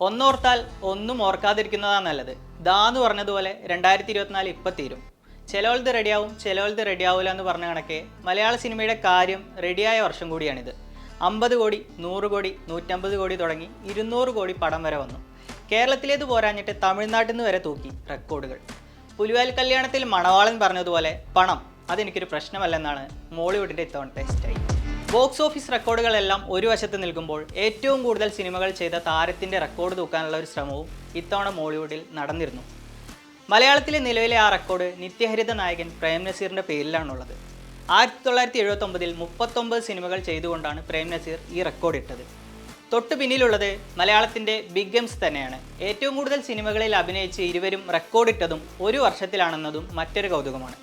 ഒന്നോർത്താൽ ഒന്നും ഓർക്കാതിരിക്കുന്നതാണ് നല്ലത്. ദാന്ന് പറഞ്ഞതുപോലെ 2024 ഇപ്പം തീരും. ചിലവളത് റെഡിയാവും, ചിലവളത് റെഡിയാവില്ല എന്ന് പറഞ്ഞ കണക്കെ മലയാള സിനിമയുടെ കാര്യം റെഡിയായ വർഷം കൂടിയാണിത്. 50 കോടി, 100 കോടി, 150 കോടി തുടങ്ങി 200 കോടി പടം വരെ വന്നു. കേരളത്തിലേത് പോരാഞ്ഞിട്ട് തമിഴ്നാട്ടിൽ നിന്ന് വരെ തൂക്കി റെക്കോർഡുകൾ. പുലിവാൽ കല്യാണത്തിൽ മണവാളൻ പറഞ്ഞതുപോലെ പണം അതെനിക്കൊരു പ്രശ്നമല്ലെന്നാണ് മോളിവുഡിൻ്റെ ഇത്തവണത്തെ സ്റ്റൈൽ. ബോക്സ് ഓഫീസ് റെക്കോർഡുകളെല്ലാം ഒരു വശത്ത് നിൽക്കുമ്പോൾ ഏറ്റവും കൂടുതൽ സിനിമകൾ ചെയ്ത താരത്തിൻ്റെ റെക്കോർഡ് തൂക്കാനുള്ള ഒരു ശ്രമവും ഇത്തവണ മോളിവുഡിൽ നടന്നിരുന്നു. മലയാളത്തിലെ നിലവിലെ ആ റെക്കോർഡ് നിത്യഹരിത നായകൻ പ്രേം നസീറിൻ്റെ പേരിലാണുള്ളത്. 1979 39 സിനിമകൾ ചെയ്തുകൊണ്ടാണ് പ്രേം നസീർ ഈ റെക്കോർഡ് ഇട്ടത്. തൊട്ടു പിന്നിലുള്ളത് മലയാളത്തിൻ്റെ ബിഗ് എംസ് തന്നെയാണ്. ഏറ്റവും കൂടുതൽ സിനിമകളിൽ അഭിനയിച്ച് ഇരുവരും റെക്കോർഡിട്ടതും ഒരു വർഷത്തിലാണെന്നതും മറ്റൊരു കൗതുകമാണ്.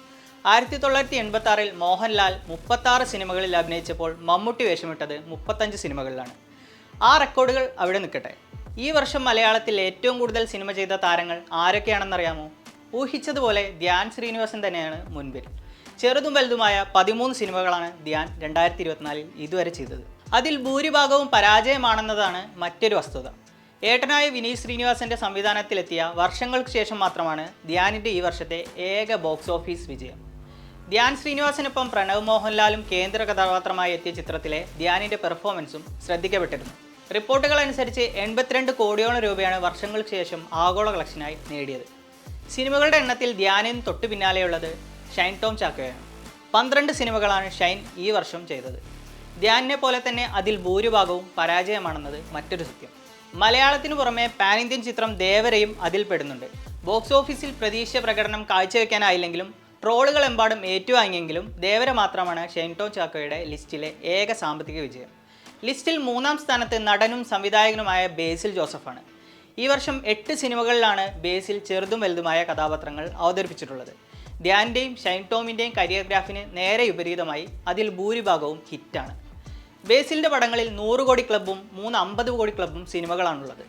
1986 മോഹൻലാൽ 36 സിനിമകളിൽ അഭിനയിച്ചപ്പോൾ മമ്മൂട്ടി വേഷമിട്ടത് 35 സിനിമകളിലാണ്. ആ റെക്കോർഡുകൾ അവിടെ നിൽക്കട്ടെ. ഈ വർഷം മലയാളത്തിൽ ഏറ്റവും കൂടുതൽ സിനിമ ചെയ്ത താരങ്ങൾ ആരൊക്കെയാണെന്നറിയാമോ? ഊഹിച്ചതുപോലെ ധ്യാൻ ശ്രീനിവാസൻ തന്നെയാണ് മുൻപിൽ. ചെറുതും വലുതുമായ 13 സിനിമകളാണ് ധ്യാൻ 2024 ഇതുവരെ ചെയ്തത്. അതിൽ ഭൂരിഭാഗവും പരാജയമാണെന്നതാണ് മറ്റൊരു വസ്തുത. ഏട്ടനായ വിനീത് ശ്രീനിവാസൻ്റെ സംവിധാനത്തിലെത്തിയ വർഷങ്ങൾക്ക് ശേഷം മാത്രമാണ് ധ്യാനിൻ്റെ ഈ വർഷത്തെ ഏക ബോക്സ് ഓഫീസ് വിജയം. ധ്യാൻ ശ്രീനിവാസനൊപ്പം പ്രണവ് മോഹൻലാലും കേന്ദ്ര കഥാപാത്രമായി എത്തിയ ചിത്രത്തിലെ ധ്യാനിൻ്റെ പെർഫോമൻസും ശ്രദ്ധിക്കപ്പെട്ടിരുന്നു. റിപ്പോർട്ടുകൾ അനുസരിച്ച് 82 കോടിയോളം രൂപയാണ് വർഷങ്ങൾക്ക് ശേഷം ആഗോള കളക്ഷനായി നേടിയത്. സിനിമകളുടെ എണ്ണത്തിൽ ധ്യാനിന് തൊട്ടു പിന്നാലെയുള്ളത് ഷൈൻ ടോം ചാക്കോയാണ്. 12 സിനിമകളാണ് ഷൈൻ ഈ വർഷം ചെയ്തത്. ധ്യാനിനെ പോലെ തന്നെ അതിൽ ഭൂരിഭാഗവും പരാജയമാണെന്നത് മറ്റൊരു സത്യം. മലയാളത്തിനു പുറമെ പാൻ ഇന്ത്യൻ ചിത്രം ദേവരയും അതിൽ പെടുന്നുണ്ട്. ബോക്സ് ഓഫീസിൽ പ്രതീക്ഷ പ്രകടനം കാഴ്ചവെക്കാനായില്ലെങ്കിലും ട്രോളുകളെമ്പാടും ഏറ്റുവാങ്ങിയെങ്കിലും ദേവര മാത്രമാണ് ഷൈൻ ടോം ചാക്കോയുടെ ലിസ്റ്റിലെ ഏക സാമ്പത്തിക വിജയം. ലിസ്റ്റിൽ 3-ാം സ്ഥാനത്ത് നടനും സംവിധായകനുമായ ബേസിൽ ജോസഫാണ്. ഈ വർഷം 8 സിനിമകളിലാണ് ബേസിൽ ചെറുതും വലുതുമായ കഥാപാത്രങ്ങൾ അവതരിപ്പിച്ചിട്ടുള്ളത്. ധ്യാനിൻ്റെയും ഷൈൻ ടോമിൻ്റെയും കരിയർഗ്രാഫിന് നേരെ വിപരീതമായി അതിൽ ഭൂരിഭാഗവും ഹിറ്റാണ്. ബേസിലിൻ്റെ പടങ്ങളിൽ 100 കോടി ക്ലബ്ബും 50 കോടി ക്ലബ്ബും സിനിമകളാണുള്ളത്.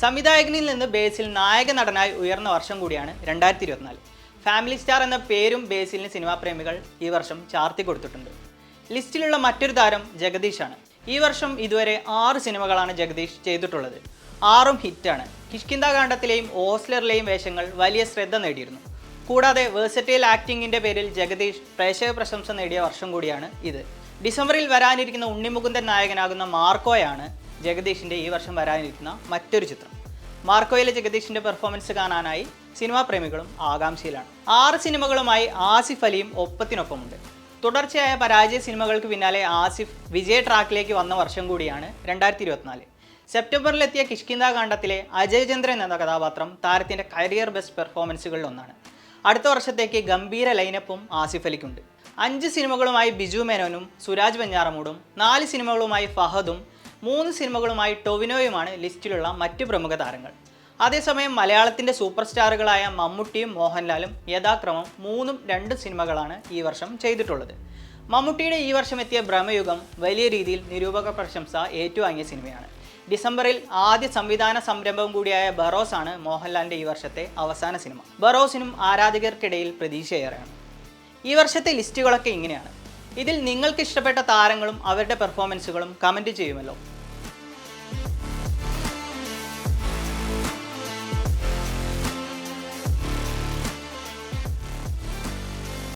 സംവിധായകനിൽ നിന്ന് ബേസിൽ നായക നടനായി ഉയർന്ന വർഷം കൂടിയാണ് 2024. ഫാമിലി സ്റ്റാർ എന്ന പേരും ബേസിലിന് സിനിമാ പ്രേമികൾ ഈ വർഷം ചാർത്തി കൊടുത്തിട്ടുണ്ട്. ലിസ്റ്റിലുള്ള മറ്റൊരു താരം ജഗദീഷാണ്. ഈ വർഷം ഇതുവരെ 6 സിനിമകളാണ് ജഗദീഷ് ചെയ്തിട്ടുള്ളത്. 6ഉം ഹിറ്റാണ്. കിഷ്കിന്ധാകാന്ഡത്തിലെയും ഓസ്ലറിലെയും വേഷങ്ങൾ വലിയ ശ്രദ്ധ നേടിയിരുന്നു. കൂടാതെ വേഴ്സറ്റൈൽ ആക്ടിങ്ങിൻ്റെ പേരിൽ ജഗദീഷ് പ്രേക്ഷക പ്രശംസ നേടിയ വർഷം കൂടിയാണ് ഇത്. ഡിസംബറിൽ വരാനിരിക്കുന്ന ഉണ്ണിമുകുന്ദൻ നായകനാകുന്ന മാർക്കോയാണ് ജഗദീഷിൻ്റെ ഈ വർഷം വരാനിരിക്കുന്ന മറ്റൊരു ചിത്രം. മാർക്കോയിലെ ജഗദീഷിൻ്റെ പെർഫോമൻസ് കാണാനായി സിനിമാ പ്രേമികളും ആകാംക്ഷയിലാണ്. 6 സിനിമകളുമായി ആസിഫ് അലിയും ഒപ്പത്തിനൊപ്പമുണ്ട്. തുടർച്ചയായ പരാജയ സിനിമകൾക്ക് പിന്നാലെ ആസിഫ് വിജയ ട്രാക്കിലേക്ക് വന്ന വർഷം കൂടിയാണ് 2024. സെപ്റ്റംബറിലെത്തിയ കിഷ്കിന്ധാകാന്ഡത്തിലെ അജയ് ചന്ദ്രൻ എന്ന കഥാപാത്രം താരത്തിൻ്റെ കരിയർ ബെസ്റ്റ് പെർഫോമൻസുകളിൽ ഒന്നാണ്. അടുത്ത വർഷത്തേക്ക് ഗംഭീര ലൈനപ്പും ആസിഫ് അലിക്കുണ്ട്. 5 സിനിമകളുമായി ബിജു മേനോനും സുരാജ് വെഞ്ഞാറമൂടും, 4 സിനിമകളുമായി ഫഹദും, 3 സിനിമകളുമായി ടൊവിനോയുമാണ് ലിസ്റ്റിലുള്ള മറ്റ് പ്രമുഖ താരങ്ങൾ. അതേസമയം മലയാളത്തിൻ്റെ സൂപ്പർ സ്റ്റാറുകളായ മമ്മൂട്ടിയും മോഹൻലാലും യഥാക്രമം 3ഉം 2 സിനിമകളാണ് ഈ വർഷം ചെയ്തിട്ടുള്ളത്. മമ്മൂട്ടിയുടെ ഈ വർഷം എത്തിയ ഭ്രമയുഗം വലിയ രീതിയിൽ നിരൂപക പ്രശംസ ഏറ്റുവാങ്ങിയ സിനിമയാണ്. ഡിസംബറിൽ ആദ്യ സംവിധാന സംരംഭം കൂടിയായ ബറോസ് ആണ് മോഹൻലാലിൻ്റെ ഈ വർഷത്തെ അവസാന സിനിമ. ബറോസിനും ആരാധകർക്കിടയിൽ പ്രതീക്ഷയേറെയാണ്. ഈ വർഷത്തെ ലിസ്റ്റുകളൊക്കെ ഇങ്ങനെയാണ്. ഇതിൽ നിങ്ങൾക്ക് ഇഷ്ടപ്പെട്ട താരങ്ങളും അവരുടെ പെർഫോമൻസുകളും കമൻറ്റ് ചെയ്യുമല്ലോ.